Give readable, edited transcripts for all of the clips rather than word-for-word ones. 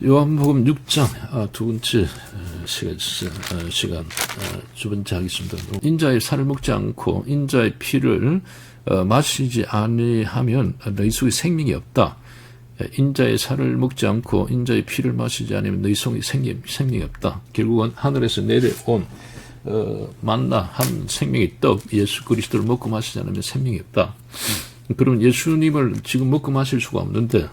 요한복음 6장 두 번째 시간 두 번째 하겠습니다. 인자의 살을 먹지 않고 인자의 피를 마시지 아니하면 너희 속에 생명이 없다. 인자의 살을 먹지 않고 인자의 피를 마시지 않으면 너희 속에 생명이 없다. 결국은 하늘에서 내려온 만나 한 생명의 떡 예수 그리스도를 먹고 마시지 않으면 생명이 없다. 그럼 예수님을 지금 먹고 마실 수가 없는데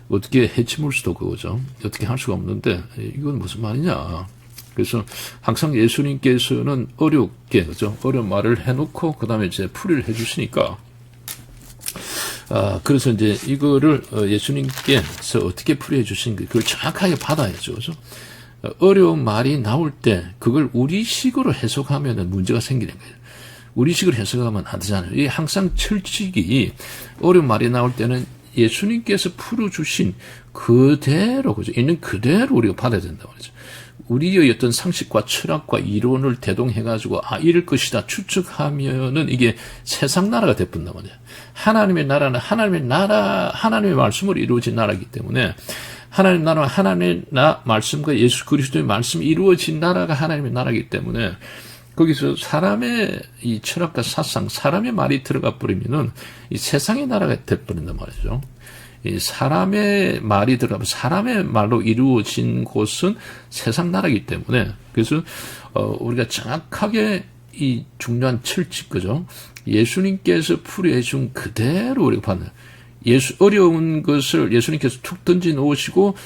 어떻게 해치물 수도 없고, 그죠? 어떻게 할 수가 없는데, 이건 무슨 말이냐. 그래서 항상 예수님께서는 어렵게, 그죠? 어려운 말을 해놓고, 그 다음에 이제 풀이를 해주시니까, 그래서 이제 이거를 예수님께서 어떻게 풀이해 주시는가, 그걸 정확하게 받아야죠, 그죠? 어려운 말이 나올 때, 그걸 우리식으로 해석하면 문제가 생기는 거예요. 우리식으로 해석하면 안 되잖아요. 이게 항상 철칙이, 어려운 말이 나올 때는 예수님께서 풀어주신 그대로, 그죠? 있는 그대로 우리가 받아야 된다고 그러죠. 우리의 어떤 상식과 철학과 이론을 대동해가지고, 이럴 것이다 추측하면은 이게 세상 나라가 돼버린단 말이에요. 하나님의 나라는 하나님의 말씀으로 이루어진 나라이기 때문에, 하나님 나라와 하나님의 말씀과 예수 그리스도의 말씀이 이루어진 나라가 하나님의 나라이기 때문에, 거기서 사람의 이 철학과 사상, 사람의 말이 들어가 버리면은 이 세상의 나라가 돼버린단 말이죠. 이 사람의 말이 들어가면 사람의 말로 이루어진 곳은 세상 나라이기 때문에, 그래서 우리가 정확하게 이 중요한 철칙, 그죠? 예수님께서 풀이해 준 그대로 우리가 받는, 어려운 것을 예수님께서 툭 던져 놓으시고,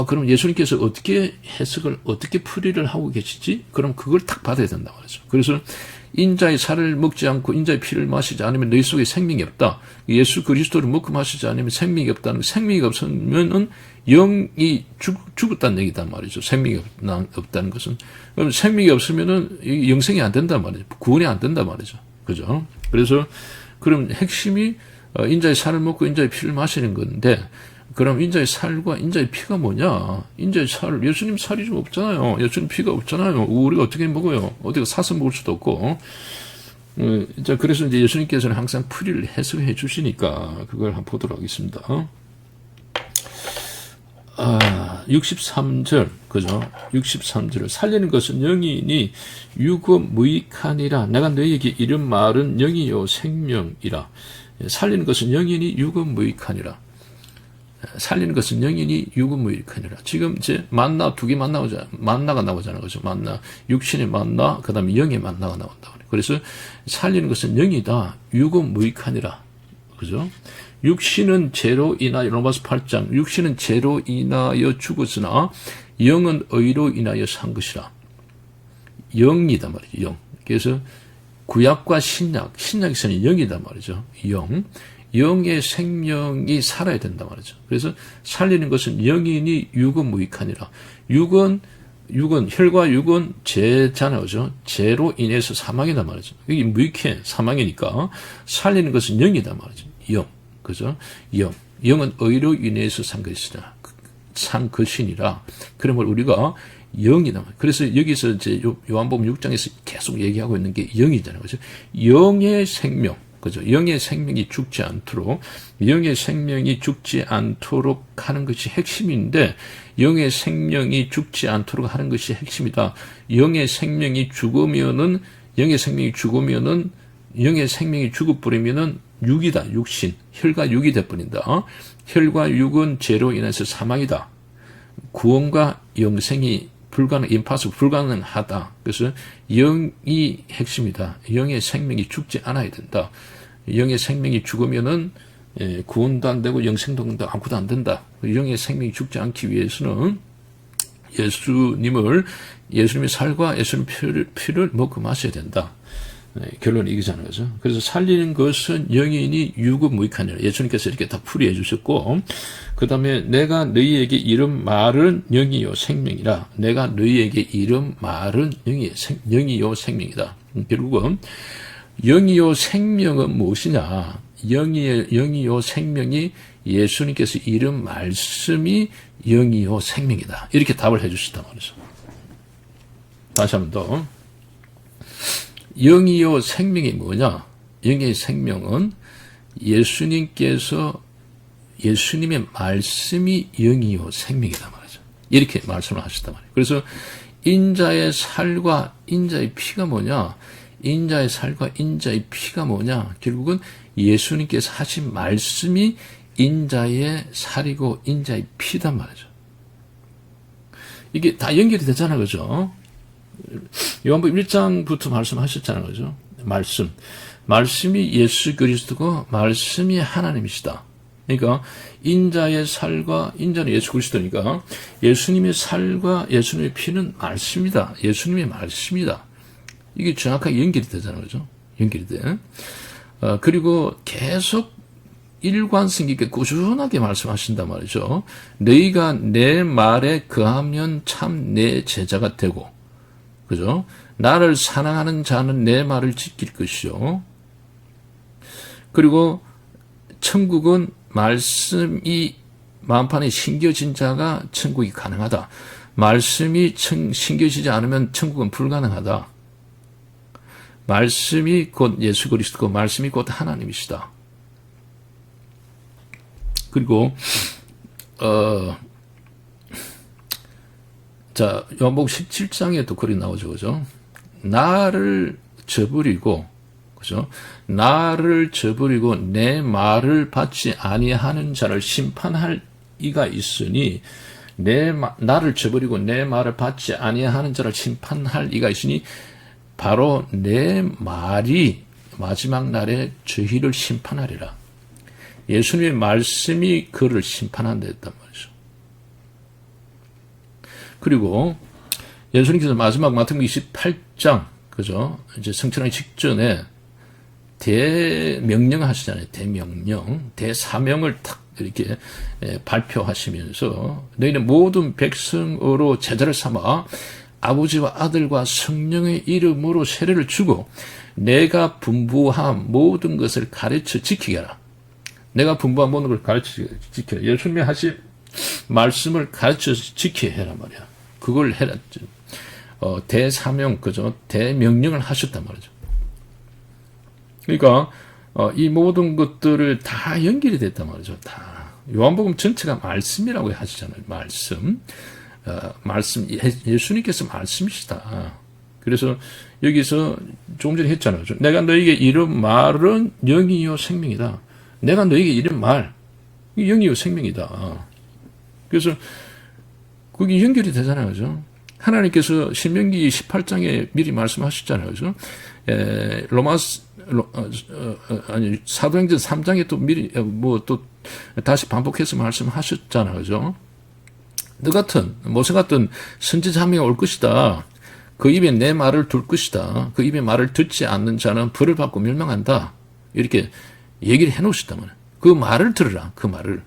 그럼 예수님께서 어떻게 해석을, 어떻게 풀이를 하고 계시지? 그럼 그걸 딱 받아야 된다고 하죠. 그래서 인자의 살을 먹지 않고 인자의 피를 마시지 않으면 너희 속에 생명이 없다. 예수 그리스도를 먹고 마시지 않으면 생명이 없다는, 생명이 없으면은 영이 죽었다는 얘기단 말이죠. 생명이 없다는 것은. 그럼 생명이 없으면은 영생이 안 된단 말이죠. 구원이 안 된단 말이죠. 그죠? 그래서 그럼 핵심이 인자의 살을 먹고 인자의 피를 마시는 건데, 그럼 인자의 살과 인자의 피가 뭐냐? 인자의 살, 예수님 살이 좀 없잖아요. 예수님 피가 없잖아요. 우리가 어떻게 먹어요? 어디가 사서 먹을 수도 없고. 그래서 이제 예수님께서는 항상 풀이를 해석해 주시니까 그걸 한번 보도록 하겠습니다. 63절, 그죠? 63절을 살리는 것은 영이니 유거무익하니라. 내가 너희에게 이른 말은 영이요 생명이라. 살리는 것은 영이니 유거무익하니라. 살리는 것은 영이니 유거무익하니라. 지금 이제 만나 두 개 만나가 나오잖아요. 그죠? 만나, 육신의 만나, 그 다음에 영의 만나가 나온다. 그래서 살리는 것은 영이다. 유거무익하니라. 그죠? 육신은 죄로 인하여, 로마서 8장, 육신은 죄로 인하여 죽었으나 영은 의로 인하여 산 것이라. 영이다 말이죠. 영. 그래서 구약과 신약에서는 영이다 말이죠. 영의 생명이 살아야 된다 말이죠. 그래서 살리는 것은 영이니 유거무익하니라. 혈과 육은 죄잖아요. 그죠? 죄로 인해서 사망이다 말이죠. 이게 무익해. 사망이니까. 살리는 것은 영이다 말이죠. 영. 그죠? 영은 의로 인해서 산 것이니라. 그러면 우리가 영이다 말이죠. 그래서 여기서 이제 요한복음 6장에서 계속 얘기하고 있는 게 영이잖아요. 그죠? 영의 생명. 그죠? 영의 생명이 죽지 않도록, 영의 생명이 죽지 않도록 하는 것이 핵심인데, 영의 생명이 죽지 않도록 하는 것이 핵심이다. 영의 생명이 죽으면은, 영의 생명이 죽어버리면은 육이다, 육신. 혈과 육이 돼버린다. 혈과 육은 죄로 인해서 사망이다. 구원과 영생이 불가능하다. 그래서 영이 핵심이다. 영의 생명이 죽지 않아야 된다. 영의 생명이 죽으면은 구원도 안 되고 영생도 아무것도 안 된다. 영의 생명이 죽지 않기 위해서는 예수님의 살과 예수님의 피를 먹고 마셔야 된다. 결론이 이거잖아요. 그죠? 그래서 살리는 것은 영이니 유거무익하니라. 예수님께서 이렇게 다 풀이해 주셨고, 그 다음에 내가 너희에게 이른 말은 영이요 생명이라. 내가 너희에게 이른 말은 영이요 생명이다. 결국은 영이요 생명은 무엇이냐? 영이요 생명이 예수님께서 이른 말씀이 영이요 생명이다. 이렇게 답을 해 주셨단 말이죠. 다시 한 번 더. 영이요 생명이 뭐냐? 영의 생명은 예수님의 말씀이 영이요 생명이다 말이죠. 이렇게 말씀을 하셨단 말이에요. 그래서 인자의 살과 인자의 피가 뭐냐? 인자의 살과 인자의 피가 뭐냐? 결국은 예수님께서 하신 말씀이 인자의 살이고 인자의 피단 말이죠. 이게 다 연결이 되잖아, 그죠? 요한복음 1장부터 말씀하셨잖아요, 그죠? 말씀이 예수 그리스도고 말씀이 하나님이시다. 그러니까 인자의 살과 인자는 예수 그리스도니까 예수님의 살과 예수님의 피는 말씀이다. 예수님의 말씀이다. 이게 정확하게 연결이 되잖아요, 그죠? 연결이 돼. 그리고 계속 일관성 있게 꾸준하게 말씀하신단 말이죠. 너희가 내 말에 거하면 참 내 제자가 되고, 그죠? 나를 사랑하는 자는 내 말을 지킬 것이요. 그리고 천국은 말씀이 마음판에 심겨진 자가 천국이 가능하다. 말씀이 심겨지지 않으면 천국은 불가능하다. 말씀이 곧 예수 그리스도고 말씀이 곧 하나님이시다. 그리고 자, 요한복음 17장에도 글이 나오죠, 그죠? 나를 저버리고, 그죠? 나를 저버리고 내 말을 받지 아니하는 자를 심판할 이가 있으니, 나를 저버리고 내 말을 받지 아니하는 자를 심판할 이가 있으니, 바로 내 말이 마지막 날에 저희를 심판하리라. 예수님의 말씀이 그를 심판한다 했단 말이죠. 그리고 예수님께서 마지막 마태복음 28장, 그죠? 이제 성천하기 직전에 대명령 하시잖아요. 대명령, 대사명을 탁 이렇게 발표하시면서 너희는 모든 백성으로 제자를 삼아 아버지와 아들과 성령의 이름으로 세례를 주고 내가 분부한 모든 것을 가르쳐 지키게 하라. 내가 분부한 모든 걸 가르쳐 지켜라. 예수님이 하신 말씀을 가르쳐 지켜야 해란 말이야. 그걸 해라. 대사명, 그죠? 대명령을 하셨단 말이죠. 그러니까, 이 모든 것들을 다 연결이 됐단 말이죠. 다. 요한복음 전체가 말씀이라고 하시잖아요. 말씀. 예수님께서 말씀이시다. 그래서 여기서 조금 전에 했잖아요. 내가 너에게 이런 말은 영이요 생명이다. 내가 너에게 이런 말, 영이요 생명이다. 그래서 그게 연결이 되잖아요, 그죠? 하나님께서 신명기 18장에 미리 말씀하셨잖아요, 그죠? 사도행전 3장에 또 미리, 또 다시 반복해서 말씀하셨잖아요, 그죠? 모세 같은 선지자 한 명 올 것이다. 그 입에 내 말을 둘 것이다. 그 입에 말을 듣지 않는 자는 벌을 받고 멸망한다. 이렇게 얘기를 해놓으셨다면 그 말을 들으라. 그 말을.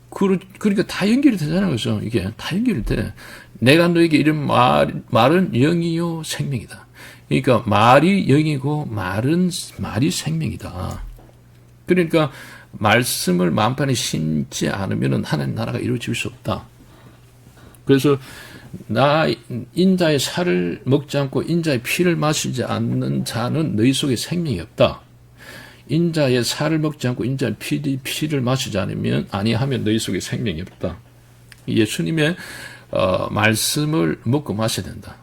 그러니까 다 연결이 되잖아요. 그죠? 이게 다 연결이 돼. 내가 너에게 이런 말은 영이요 생명이다. 그러니까 말이 영이고 말이 생명이다. 그러니까 말씀을 마음판에 심지 않으면 하나님 나라가 이루어질 수 없다. 그래서 인자의 살을 먹지 않고 인자의 피를 마시지 않는 자는 너희 속에 생명이 없다. 인자의 살을 먹지 않고 인자의 피를 마시지 아니하면 너희 속에 생명이 없다. 예수님의 말씀을 먹고 마셔야 된다.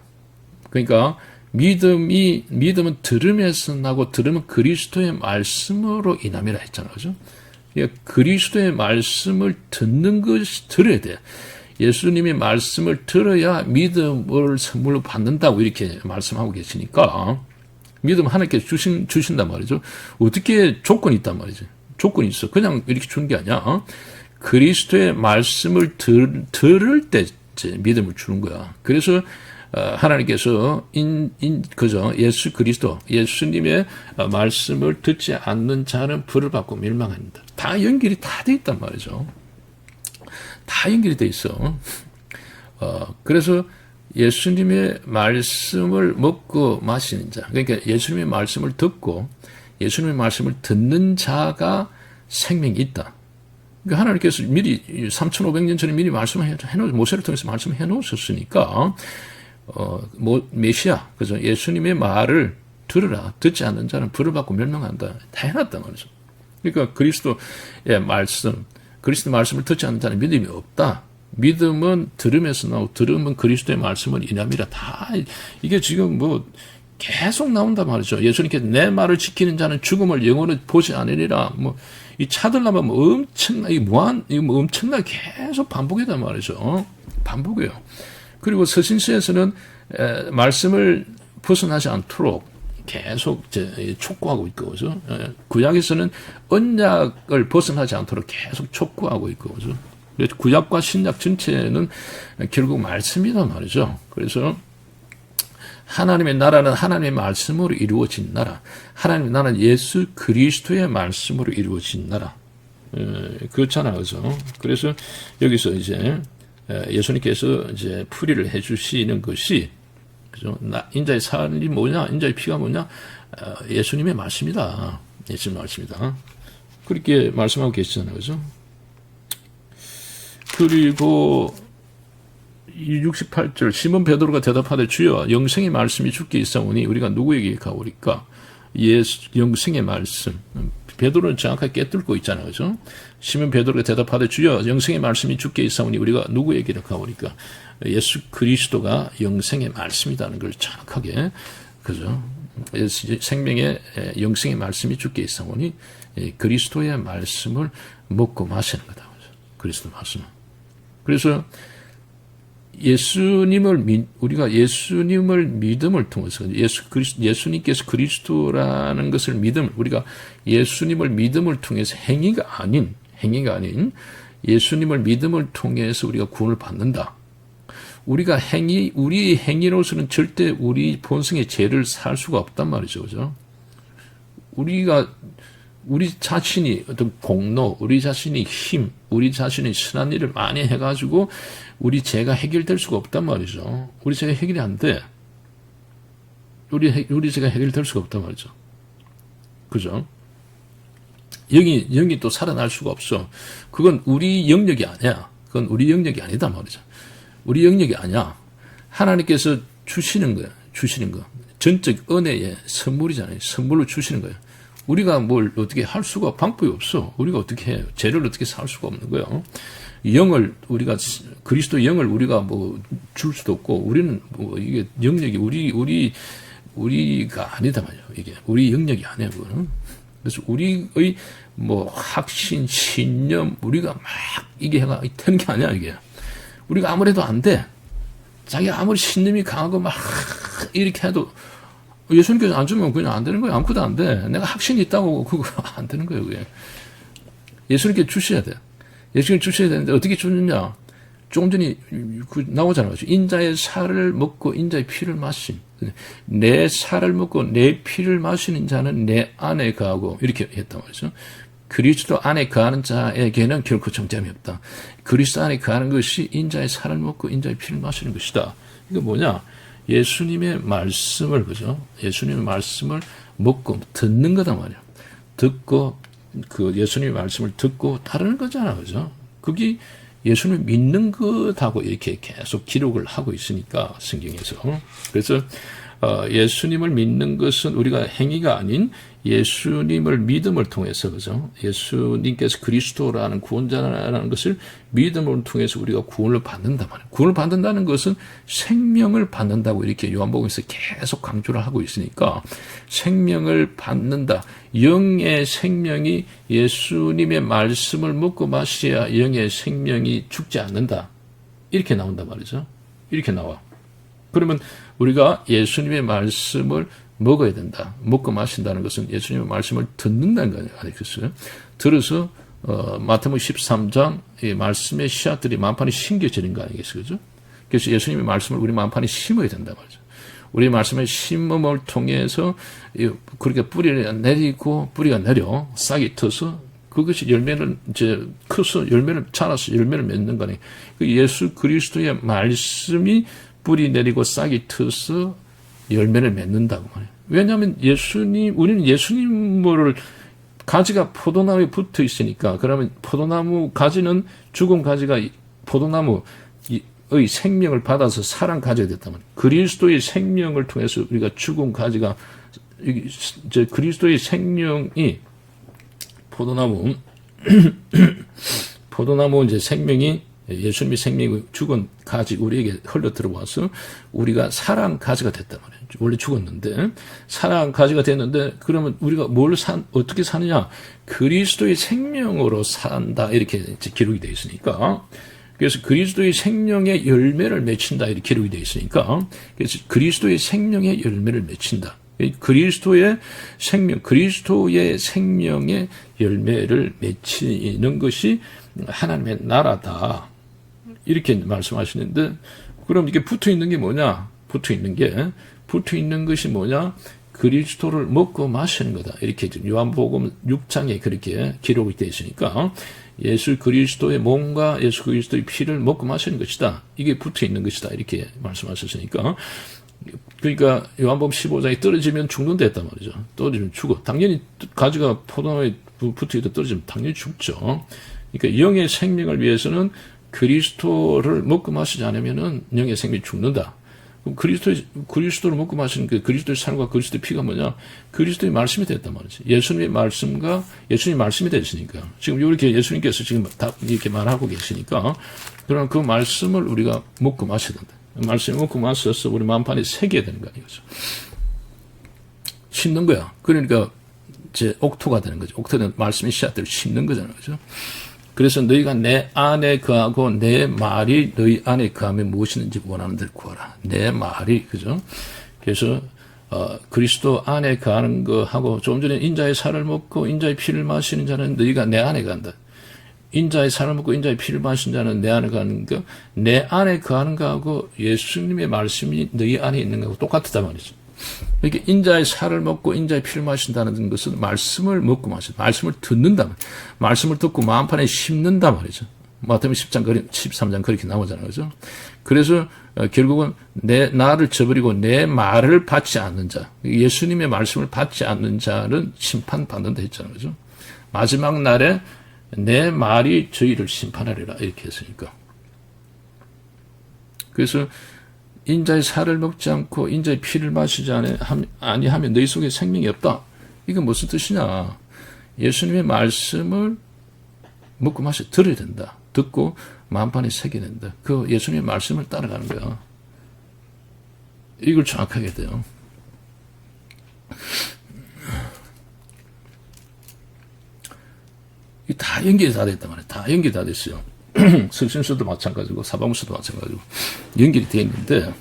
그러니까 믿음은 들음에서 나고 들음은 그리스도의 말씀으로 인함이라 했잖아요. 그죠? 그러니까 그리스도의 말씀을 듣는 것이 들어야 돼. 예수님의 말씀을 들어야 믿음을 선물로 받는다고 이렇게 말씀하고 계시니까 믿음 하나님께 주신단 말이죠. 어떻게 조건이 있단 말이죠. 조건이 있어. 그냥 이렇게 주는 게 아니야. 그리스도의 말씀을 들을 때 믿음을 주는 거야. 그래서 하나님께서 그죠? 예수 그리스도, 예수님의 말씀을 듣지 않는 자는 벌을 받고 멸망합니다. 다 연결이 다 돼 있단 말이죠. 다 연결이 돼 있어. 그래서 예수님의 말씀을 먹고 마시는 자, 그러니까 예수님의 말씀을 듣고 예수님의 말씀을 듣는 자가 생명이 있다. 그러니까 하나님께서 미리 3,500년 전에 미리 말씀을 모세를 통해서 말씀을 해놓으셨으니까 메시아, 그죠? 예수님의 말을 들으라. 듣지 않는 자는 벌을 받고 멸망한다. 다 해놨단 말이죠. 그러니까 그리스도의 말씀을 듣지 않는 자는 믿음이 없다. 믿음은 들음에서 나오고 들음은 그리스도의 말씀을 인함이라. 다 이게 지금 뭐 계속 나온단 말이죠. 예수님께서 내 말을 지키는 자는 죽음을 영원히 보지 않으리라. 뭐 이 차들나면 뭐 엄청나 계속 반복이단 말이죠. 반복이에요. 그리고 서신서에서는 말씀을 벗어나지 않도록 계속 촉구하고 있고, 그죠? 구약에서는 언약을 벗어나지 않도록 계속 촉구하고 있고, 그죠? 그래서 구약과 신약 전체는 결국 말씀이란 말이죠. 그래서 하나님의 나라는 하나님의 말씀으로 이루어진 나라. 하나님의 나라는 예수 그리스도의 말씀으로 이루어진 나라. 그렇잖아요. 그죠? 그래서 여기서 이제 예수님께서 이제 풀이를 해 주시는 것이, 그죠? 인자의 살이 뭐냐? 인자의 피가 뭐냐? 예수님의 말씀이다. 예수님의 말씀이다. 그렇게 말씀하고 계시잖아요. 그죠? 그리고 68절 시몬 베드로가 대답하되 주여 영생의 말씀이 주께 있사오니 우리가 누구에게 가오리까? 영생의 말씀. 베드로는 정확하게 깨뚫고 있잖아요. 그죠? 시몬 베드로가 대답하되 주여 영생의 말씀이 주께 있사오니 우리가 누구에게 가오리까? 예수 그리스도가 영생의 말씀이라는 걸 정확하게, 그죠? 생명의 영생의 말씀이 주께 있사오니 그리스도의 말씀을 먹고 마시는 거다. 그리스도 말씀. 그래서 우리가 예수님을 믿음을 통해서, 예수님께서 그리스도라는 것을 우리가 예수님을 믿음을 통해서 행위가 아닌 예수님을 믿음을 통해서 우리가 구원을 받는다. 우리 행위로서는 절대 우리 본성의 죄를 살 수가 없단 말이죠. 그죠? 우리 자신이 어떤 공로, 우리 자신이 힘, 우리 자신이 선한 일을 많이 해가지고 우리 죄가 해결될 수가 없단 말이죠. 우리 죄가 해결이 안 돼. 우리 죄가 해결될 수가 없단 말이죠. 그죠? 영이 또 살아날 수가 없어. 그건 우리 영역이 아니야. 그건 우리 영역이 아니다 말이죠. 우리 영역이 아니야. 하나님께서 주시는 거야. 주시는 거. 전적 은혜의 선물이잖아요. 선물로 주시는 거예요. 우리가 뭘 어떻게 할 수가 방법이 없어. 우리가 어떻게 해요? 죄를 어떻게 살 수가 없는 거예요. 그리스도 영을 우리가 뭐 줄 수도 없고, 우리는 뭐 이게 영역이 우리가 아니다 말이에요. 이게 우리 영역이 아니야, 그거는. 그래서 우리의 뭐 확신, 신념, 우리가 막 이게 되는 게 아니야, 이게. 우리가 아무래도 안 돼. 자기가 아무리 신념이 강하고 막 이렇게 해도 예수님께서 안 주면 그냥 안 되는 거예요. 아무것도 안 돼. 내가 확신이 있다고 그거 안 되는 거예요, 그게. 예수님께 주셔야 돼. 예수님 주셔야 되는데 어떻게 주느냐? 조금 전에 나오잖아요. 인자의 살을 먹고 인자의 피를 마신. 내 살을 먹고 내 피를 마시는 자는 내 안에 거하고, 이렇게 했단 말이죠. 그리스도 안에 거하는 자에게는 결코 정죄함이 없다. 그리스도 안에 거하는 것이 인자의 살을 먹고 인자의 피를 마시는 것이다. 이거 뭐냐? 예수님의 말씀을, 그죠? 예수님의 말씀을 먹고 듣는 거다 말이야. 듣고, 예수님의 말씀을 듣고 따르는 거잖아, 그죠? 그게 예수님을 믿는 것하고 이렇게 계속 기록을 하고 있으니까, 성경에서. 그래서, 예수님을 믿는 것은 우리가 행위가 아닌 예수님을 믿음을 통해서, 그죠? 예수님께서 그리스도라는 구원자라는 것을 믿음을 통해서 우리가 구원을 받는단 말이에요. 구원을 받는다는 것은 생명을 받는다고 이렇게 요한복음에서 계속 강조를 하고 있으니까, 생명을 받는다. 영의 생명이 예수님의 말씀을 먹고 마셔야 영의 생명이 죽지 않는다. 이렇게 나온단 말이죠. 이렇게 나와. 그러면 우리가 예수님의 말씀을 먹어야 된다. 먹고 마신다는 것은 예수님의 말씀을 듣는다는 거 아니겠어요? 들어서 마태복음 13장 이 말씀의 씨앗들이 만판에 심겨지는 거 아니겠어요? 그죠? 그래서 예수님의 말씀을 우리 만판에 심어야 된다 말이죠. 우리 말씀의 심음을 통해서 그렇게 뿌리가 내려 싹이 터서 그것이 열매를 이제 커서 열매를 자라서 열매를 맺는 거니. 그 예수 그리스도의 말씀이 뿌리 내리고 싹이 터서 열매를 맺는다고 말해요. 왜냐하면 우리는 예수님을 가지가 포도나무에 붙어 있으니까, 그러면 포도나무 가지는 죽은 가지가 포도나무의 생명을 받아서 살아 가지가 됐단 말이에요. 그리스도의 생명을 통해서 우리가 죽은 가지가, 이제 그리스도의 생명이 포도나무 이제 생명이 예수님의 생명이 죽은 가지 우리에게 흘러 들어와서 우리가 살아난 가지가 됐단 말이에요. 원래 죽었는데 살아난 가지가 됐는데 그러면 우리가 어떻게 사느냐? 그리스도의 생명으로 산다 이렇게 이제 기록이 되어 있으니까 그래서 그리스도의 생명의 열매를 맺힌다 이렇게 기록이 되어 있으니까 그래서 그리스도의 생명의 열매를 맺힌다. 그리스도의 생명의 열매를 맺히는 것이 하나님의 나라다. 이렇게 말씀하시는데, 그럼 이게 붙어 있는 게 뭐냐? 붙어 있는 것이 뭐냐? 그리스도를 먹고 마시는 거다. 이렇게 요한복음 6장에 그렇게 기록이 되어 있으니까, 예수 그리스도의 몸과 예수 그리스도의 피를 먹고 마시는 것이다. 이게 붙어 있는 것이다. 이렇게 말씀하셨으니까, 그러니까 요한복음 15장에 떨어지면 죽는다 했단 말이죠. 떨어지면 죽어. 당연히 가지가 포도나무에 붙어있다 떨어지면 당연히 죽죠. 그러니까 영의 생명을 위해서는 그리스도를 먹고 마시지 않으면은 영의 생명이 죽는다. 그럼 그리스도를 먹고 마시는 그 그리스도의 살과 그리스도의 피가 뭐냐? 그리스도의 말씀이 됐단 말이죠. 예수님의 말씀과 예수님의 말씀이 됐으니까. 지금 이렇게 예수님께서 지금 다 이렇게 말하고 계시니까 그럼 그 말씀을 우리가 먹고 마셔야 된다. 말씀을 먹고 마셔서 우리 마음판에 새겨야 되는 거 아니겠죠. 심는 거야. 그러니까 이제 옥토가 되는 거죠. 옥토는 말씀의 씨앗들을 심는 거잖아요. 그죠? 그래서 너희가 내 안에 거하고 내 말이 너희 안에 거하면 무엇이든지 원하는 대로 구하라. 내 말이, 그죠? 그래서, 그리스도 안에 거하는 거하고 조금 전에 인자의 살을 먹고 인자의 피를 마시는 자는 너희가 내 안에 간다. 인자의 살을 먹고 인자의 피를 마시는 자는 내 안에 가는 거, 내 안에 거하는 거하고 예수님의 말씀이 너희 안에 있는 거하고 똑같다 말이죠. 이렇게 인자의 살을 먹고 인자의 피를 마신다는 것은 말씀을 먹고 마신다. 말씀을 듣는다. 말씀을 듣고 마음판에 심는다 말이죠. 마태복음 13장 그렇게 나오잖아요. 그죠? 그래서 결국은 나를 저버리고 내 말을 받지 않는 자, 예수님의 말씀을 받지 않는 자는 심판받는다 했잖아요. 그죠? 마지막 날에 내 말이 저희를 심판하리라 이렇게 했으니까. 그래서 인자의 살을 먹지 않고 인자의 피를 마시지 아니하면 너희 속에 생명이 없다. 이건 무슨 뜻이냐? 예수님의 말씀을 먹고 마셔 들어야 된다. 듣고 마음판에 새겨야 된다. 그 예수님의 말씀을 따라가는 거야. 이걸 정확하게 해야 돼요. 이게 다 연결이 다 됐단 말이에요. 다 연결이 다 됐어요. 석신수도 마찬가지고 사방수도 마찬가지고 연결이 되어 있는데,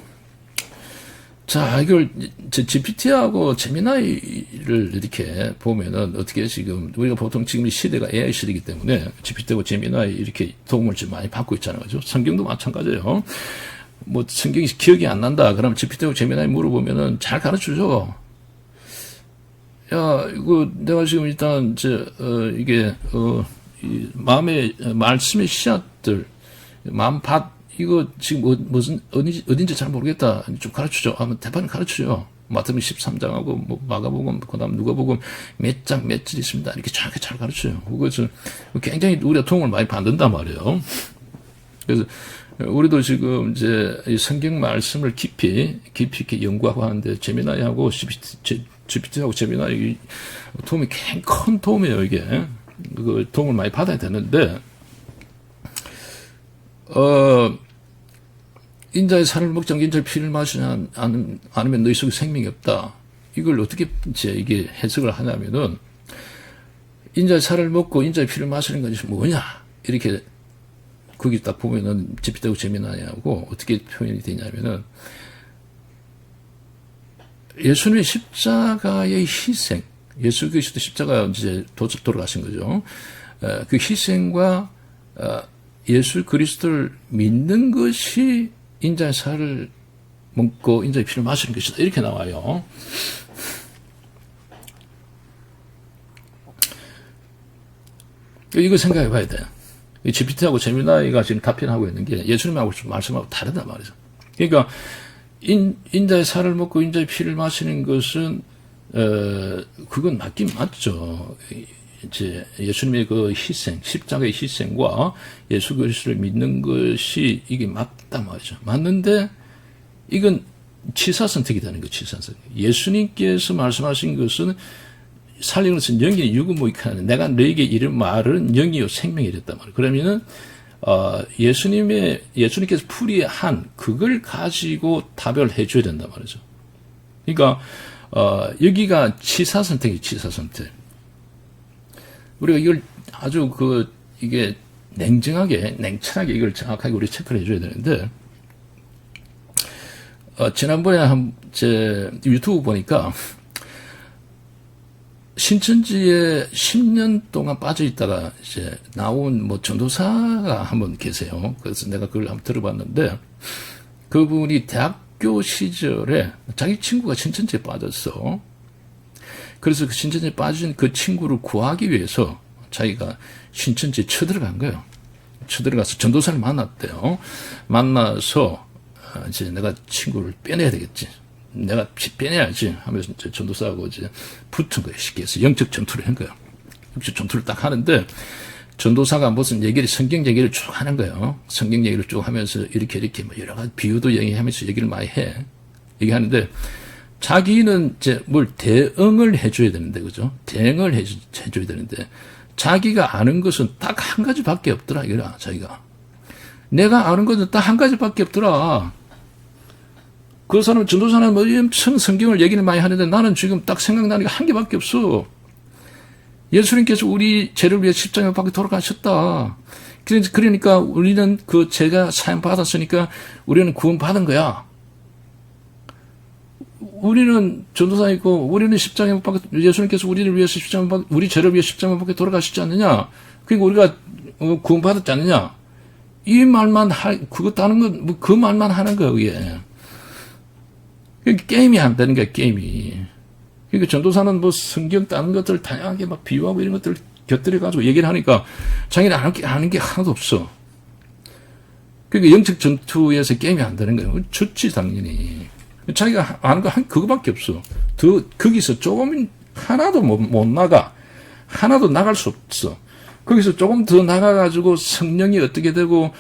자, 이걸 GPT하고 제미나이를 이렇게 보면은 어떻게 지금 우리가 보통 지금 이 시대가 AI 시대이기 때문에 GPT하고 제미나이 이렇게 도움을 좀 많이 받고 있잖아요. 그죠? 성경도 마찬가지예요. 뭐 성경이 기억이 안 난다. 그러면 GPT하고 제미나이 물어보면은 잘 가르쳐줘. 야, 이거 내가 지금 일단 이게 이 마음의 말씀의 씨앗들, 마음밭, 이거 지금 어딘지 잘 모르겠다. 좀 가르쳐줘. 하면 대판을 가르쳐줘요. 마태복음 13장하고 뭐 마가복음, 그다음 누가복음 몇 장 몇 절 있습니다. 이렇게 잘 가르쳐요. 그것은 굉장히 우리가 도움을 많이 받는단 말이에요. 그래서 우리도 지금 이제 이 성경 말씀을 깊이 있게 연구하고 하는데 제미나이하고 GPT하고 제미나이 도움이 굉장히 큰 도움이에요. 이게 그 도움을 많이 받아야 되는데 인자의 살을 먹지 않고 인자의 피를 마시지 않으면 너희 속에 생명이 없다. 이걸 어떻게 이제 이게 해석을 하냐면은 인자의 살을 먹고 인자의 피를 마시는 것이 뭐냐 이렇게 거기 딱 보면은 GPT하고 제미나이하고 어떻게 표현이 되냐면은 예수님의 십자가의 희생, 예수 그리스도 십자가 이제 돌아가신 거죠. 그 희생과 예수 그리스도를 믿는 것이 인자의 살을 먹고 인자의 피를 마시는 것이다. 이렇게 나와요. 이거 생각해 봐야 돼요. GPT하고 제미나이가 지금 답변하고 있는 게 예수님하고 말씀하고 다르단 말이죠. 그러니까 인자의 살을 먹고 인자의 피를 마시는 것은 그건 맞긴 맞죠. 이제 예수님의 그 희생, 십자가의 희생과 예수 그리스도를 믿는 것이 이게 맞다 말이죠. 맞는데 이건 치사선택이 되는 거예요. 치사선택. 예수님께서 말씀하신 것은 살리는 것은 영이니 유구무익하는 내가 너에게 이른 말은 영이요 생명이 됐단 말이에요. 그러면은 예수님께서 풀이한 그걸 가지고 답을 해줘야 된단 말이죠. 그러니까 여기가 치사 선택이 치사 선택. 우리가 이걸 아주 이게 냉철하게 이걸 정확하게 우리 체크를 해줘야 되는데, 지난번에 제 유튜브 보니까, 신천지에 10년 동안 빠져 있다가 이제 나온 전도사가 한 분 계세요. 그래서 내가 그걸 한번 들어봤는데, 그분이 대학교 시절에 자기 친구가 신천지에 빠졌어. 그래서 그 신천지에 빠진 그 친구를 구하기 위해서 자기가 신천지에 쳐들어간 거예요. 쳐들어가서 전도사를 만났대요. 만나서 이제 내가 친구를 빼내야 되겠지. 내가 빼내야지 하면서 이제 전도사하고 이제 붙은 거예요. 쉽게 해서 영적 전투를 한 거예요. 영적 전투를 딱 하는데, 전도사가 무슨 얘기를, 성경 얘기를 쭉 하는 거예요. 성경 얘기를 쭉 하면서 이렇게 뭐 여러 가지 비유도 얘기하면서 얘기를 많이 해. 얘기하는데, 자기는 이제 뭘 대응을 해줘야 되는데, 그죠? 대응을 해줘야 되는데, 자기가 아는 것은 딱 한 가지밖에 없더라, 이거라, 자기가. 내가 아는 것은 딱 한 가지밖에 없더라. 그 사람, 전도사는 뭐 엄청 성경을 얘기를 많이 하는데 나는 지금 딱 생각나는 게 한 개밖에 없어. 예수님께서 우리 죄를 위해 십자가에 못 박혀 돌아가셨다. 그러니까 우리는 그 죄가 사함 받았으니까 우리는 구원 받은 거야. 우리는 전도사이고 우리는 십자가에 못 박혀, 예수님께서 우리를 위해서 우리 죄를 위해 십자가에 못 박혀 돌아가시지 않느냐. 그러니까 우리가 구원 받았지 않느냐. 이 말만 그거 다른 건 뭐 그 말만 하는 거야, 그게. 게임이 안 되는 거야, 게임이. 그러니까 전도사는 뭐 성경 다른 것들 다양하게 막 비유하고 이런 것들 곁들여가지고 얘기를 하니까 자기는 아는 게 하나도 없어. 그러니까 영적 전투에서 게임이 안 되는 거예요. 좋지, 당연히. 자기가 아는 거 그거밖에 없어. 거기서 조금 하나도 못 나가. 하나도 나갈 수 없어. 거기서 조금 더 나가가지고 성령이 어떻게 되고,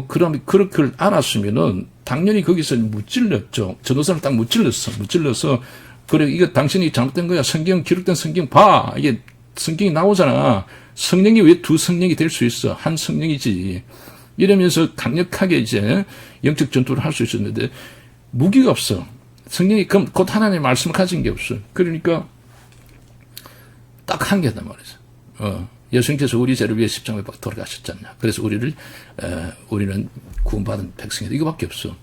그럼 그렇게 알았으면은 당연히 거기서 무찔렀죠. 전도사를 딱 무찔러서, 그래, 이거 당신이 잘못된 거야. 기록된 성경 봐. 이게 성경이 나오잖아. 성령이 왜 두 성령이 될 수 있어? 한 성령이지. 이러면서 강력하게 이제 영적 전투를 할 수 있었는데, 무기가 없어. 성령이 곧 하나님의 말씀을 가진 게 없어. 그러니까, 딱 한 개단 말이죠. 예수님께서 우리 죄를 위해 십자가에 박혀 돌아가셨잖냐. 그래서 우리는 구원받은 백성이다. 이거밖에 없어.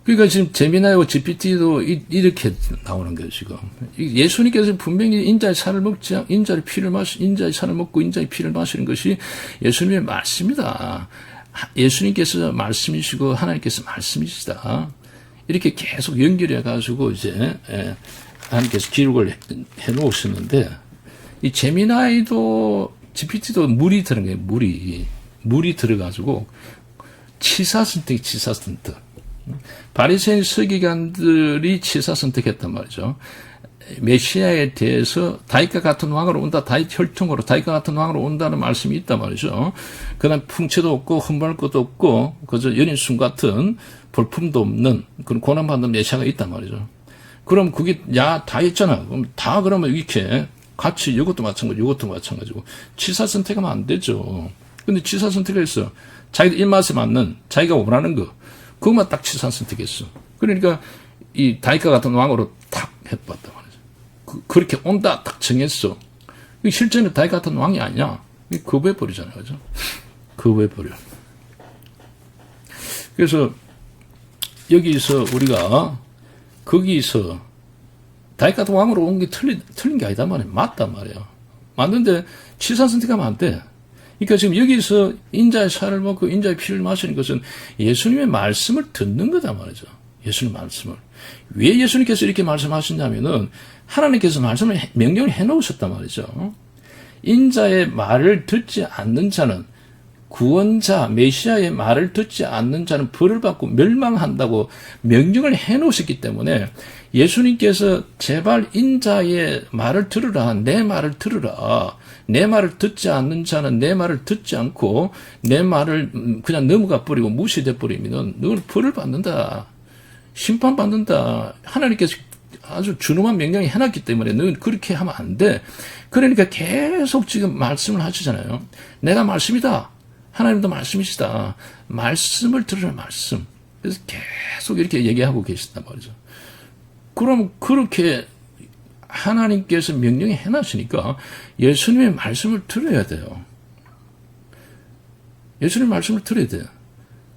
그러니까 지금 제미나이와 GPT도 이렇게 나오는 거예요, 지금. 예수님께서 분명히 인자의 살을 인자의 살을 먹고 인자의 피를 마시는 것이 예수님의 말씀이다. 예수님께서 말씀이시고 하나님께서 말씀이시다. 이렇게 계속 연결해가지고 이제, 하나님께서 기록을 해 놓으셨는데, 이 제미나이도, GPT도 물이 들어간 거예요, 물이 들어가지고, 치사 선택. 바리새인 서기관들이 치사 선택했단 말이죠. 메시아에 대해서 다윗과 같은 왕으로 온다, 다윗 혈통으로 다윗과 같은 왕으로 온다는 말씀이 있단 말이죠. 그다음 풍채도 없고 흠할 것도 없고 그저 연인순 같은 볼품도 없는 그런 고난받는 메시아가 있단 말이죠. 그럼 그게 다 있잖아. 그럼 다 그러면 이렇게 같이 이것도 마찬가지고 치사 선택하면 안 되죠. 근데 치사 선택을 했어. 자기 입맛에 맞는 자기가 원하는 거 그것만 딱 치사 선택했어. 그러니까 이 다윗과 같은 왕으로 탁 해봤단 말이죠. 그렇게 온다 딱 정했어. 실제는 다윗 같은 왕이 아니야. 거부해버리잖아요. 그죠? 거부해버려. 그래서 여기서 우리가 거기서 다윗 같은 왕으로 온 게 틀린 게 아니다 말이야. 맞단 말이야. 맞는데 치사 선택하면 안 돼. 그러니까 지금 여기서 인자의 살을 먹고 인자의 피를 마시는 것은 예수님의 말씀을 듣는 거다 말이죠. 예수님 말씀을. 왜 예수님께서 이렇게 말씀하셨냐면은 하나님께서 명령을 해놓으셨단 말이죠. 인자의 말을 듣지 않는 자는 구원자, 메시아의 말을 듣지 않는 자는 벌을 받고 멸망한다고 명령을 해놓으셨기 때문에 예수님께서 제발 인자의 말을 들으라, 내 말을 들으라. 내 말을 듣지 않는 자는 내 말을 듣지 않고 내 말을 그냥 넘어가 버리고 무시돼 버리면 너는 벌을 받는다. 심판받는다. 하나님께서 아주 준엄한 명령이 해놨기 때문에 너는 그렇게 하면 안 돼. 그러니까 계속 지금 말씀을 하시잖아요. 내가 말씀이다. 하나님도 말씀이시다. 말씀을 들으라 말씀. 그래서 계속 이렇게 얘기하고 계시단 말이죠. 그럼 그렇게 하나님께서 명령이 해놨으니까 예수님의 말씀을 들어야 돼요. 예수님의 말씀을 들어야 돼요.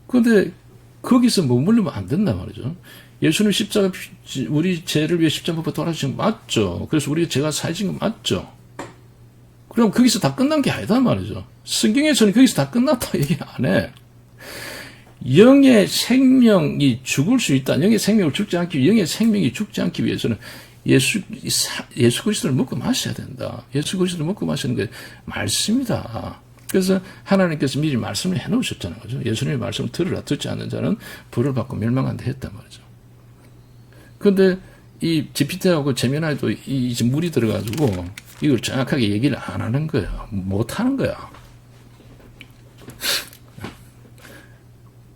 그런데 거기서 머물르면 안 된단 말이죠. 예수님 십자가, 우리 죄를 위해 십자가부터 돌아가신 거 맞죠? 그래서 우리 죄가 사해진 거 맞죠? 그럼 거기서 다 끝난 게 아니다 말이죠. 성경에서는 거기서 다 끝났다 얘기 안 해. 영의 생명이 죽을 수 있다. 영의 생명을 죽지 않기 위해, 영의 생명이 죽지 않기 위해서는 예수 그리스도를 먹고 마셔야 된다. 예수 그리스도를 먹고 마시는 게 말씀이다. 그래서 하나님께서 미리 말씀을 해놓으셨잖아요. 그죠? 예수님의 말씀을 들으라. 듣지 않는 자는 불을 받고 멸망한다 했단 말이죠. 그런데 이 GPT하고 제미나이도 이 물이 들어가지고 이걸 정확하게 얘기를 안 하는 거예요. 못 하는 거야.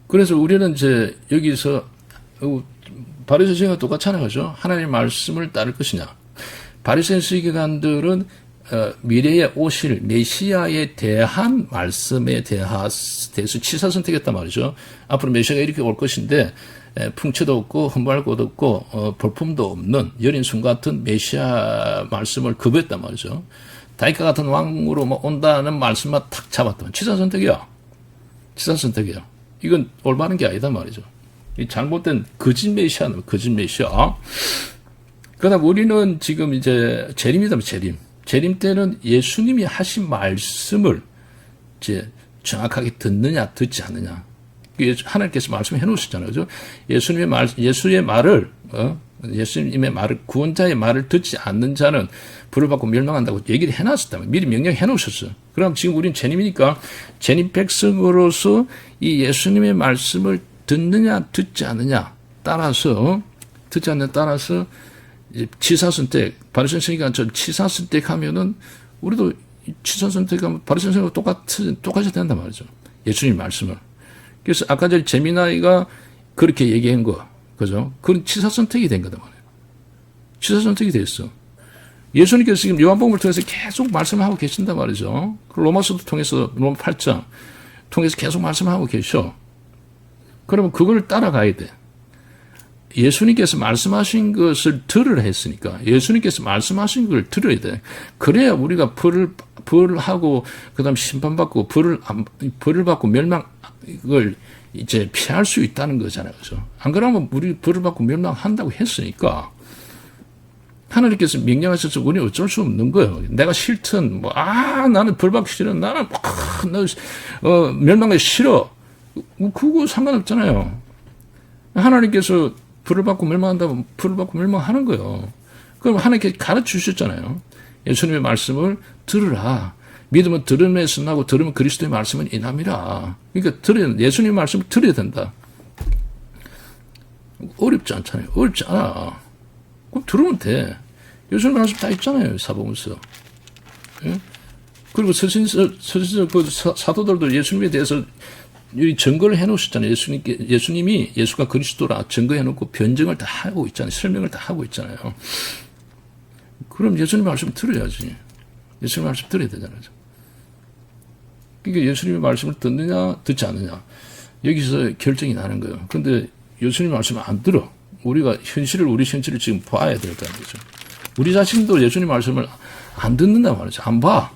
그래서 우리는 이제 여기서 바리새인과 똑같잖아요. 그죠? 하나님의 말씀을 따를 것이냐. 바리새인 서기관들은 미래에 오실 메시아에 대한 말씀에 대해서 취사선택했단 말이죠. 앞으로 메시아가 이렇게 올 것인데 풍채도 없고 흠모할 것도 없고 볼품도 없는 여린순 같은 메시아 말씀을 거부했단 말이죠. 다윗과 같은 왕으로 온다는 말씀만 탁 잡았던 취사선택이야. 취사선택이야. 이건 올바른 게 아니다 말이죠. 이 잘못된 거짓 메시아는 거짓 메시아. 그러나 우리는 지금 이제 재림이다. 재림 때는 예수님이 하신 말씀을 이제 정확하게 듣느냐, 듣지 않느냐. 하나님께서 말씀해 놓으셨잖아요. 그죠? 예수님의 말을, 구원자의 말을 듣지 않는 자는 불을 받고 멸망한다고 얘기를 해 놨었다면, 미리 명령해 놓으셨어요. 그럼 지금 우리는 재림이니까, 재림 백성으로서 이 예수님의 말씀을 듣느냐, 듣지 않느냐, 따라서, 치사선택, 바리새인 서기관처럼 치사선택하면은 우리도 치사선택하면 바리새인 서기관과 똑같이 된단 말이죠. 예수님 말씀을. 그래서 아까 전에 제미나이가 그렇게 얘기한 거, 그죠? 그건 치사선택이 된 거다 말이에요. 치사선택이 됐어. 예수님께서 지금 요한복음을 통해서 계속 말씀하고 계신단 말이죠. 로마서도 통해서 로마 8장 통해서 계속 말씀하고 계셔. 그러면 그걸 따라가야 돼. 예수님께서 말씀하신 것을 들으라 했으니까 예수님께서 말씀하신 걸 들어야 돼. 그래야 우리가 벌을 하고 그다음 심판받고 벌을 받고 멸망을 이제 피할 수 있다는 거잖아요. 그죠? 안 그러면 우리 벌을 받고 멸망한다고 했으니까 하나님께서 명령하셔서 우리 어쩔 수 없는 거예요. 내가 싫든 나는 벌 받기 싫어. 나는 멸망하기 싫어. 그거 상관없잖아요. 하나님께서 불을 받고 멸망한다면 불을 받고 멸망하는 거예요. 그럼 하나님께서 가르쳐 주셨잖아요. 예수님의 말씀을 들으라. 믿음은 들음에서 나고 들으면 그리스도의 말씀은 인함이라. 그러니까 예수님의 말씀을 들어야 된다. 어렵지 않잖아요. 어렵지 않아. 그럼 들으면 돼. 예수님 말씀 다 있잖아요. 사복음서. 예? 그리고 사도들도 예수님에 대해서 증거를 해놓으셨잖아요. 예수님이 예수가 그리스도라 증거해놓고 변증을 다 하고 있잖아요. 설명을 다 하고 있잖아요. 그럼 예수님 말씀 들어야지. 예수님 말씀 들어야 되잖아요. 그러니까 예수님의 말씀을 듣느냐, 듣지 않느냐. 여기서 결정이 나는 거예요. 그런데 예수님 말씀을 안 들어. 우리 현실을 지금 봐야 된다는 거죠. 우리 자신도 예수님 말씀을 안 듣는단 말이죠. 안 봐.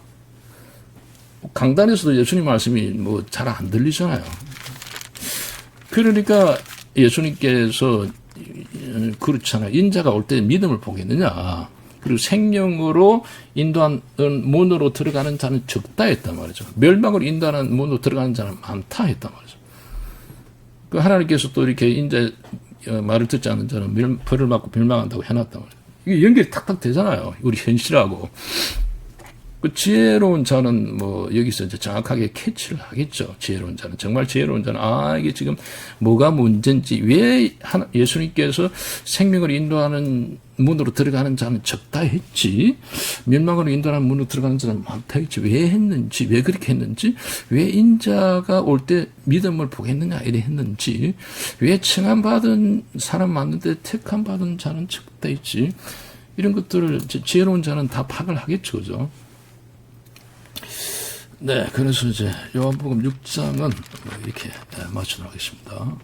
강단에서도 예수님 말씀이 잘 안 들리잖아요. 그러니까 예수님께서 그렇잖아요. 인자가 올 때 믿음을 보겠느냐. 그리고 생명으로 인도하는 문으로 들어가는 자는 적다 했단 말이죠. 멸망을 인도하는 문으로 들어가는 자는 많다 했단 말이죠. 그 하나님께서 또 이렇게 인자 말을 듣지 않는 자는 벌을 받고 멸망한다고 해놨단 말이에요. 이게 연결이 탁탁 되잖아요. 우리 현실하고. 그 지혜로운 자는 뭐 여기서 이제 정확하게 캐치를 하겠죠. 지혜로운 자는 정말 지혜로운 자는 이게 지금 뭐가 문제인지 왜 예수님께서 생명을 인도하는 문으로 들어가는 자는 적다 했지 멸망으로 인도하는 문으로 들어가는 자는 많다 했지 왜 했는지 왜 그렇게 했는지 왜 인자가 올 때 믿음을 보겠느냐 이래 했는지 왜 칭함받은 사람 많은데 택함받은 자는 적다 했지 이런 것들을 지혜로운 자는 다 파악을 하겠죠. 그죠? 네, 그래서 이제 요한복음 6장은 이렇게 마치도록 하겠습니다.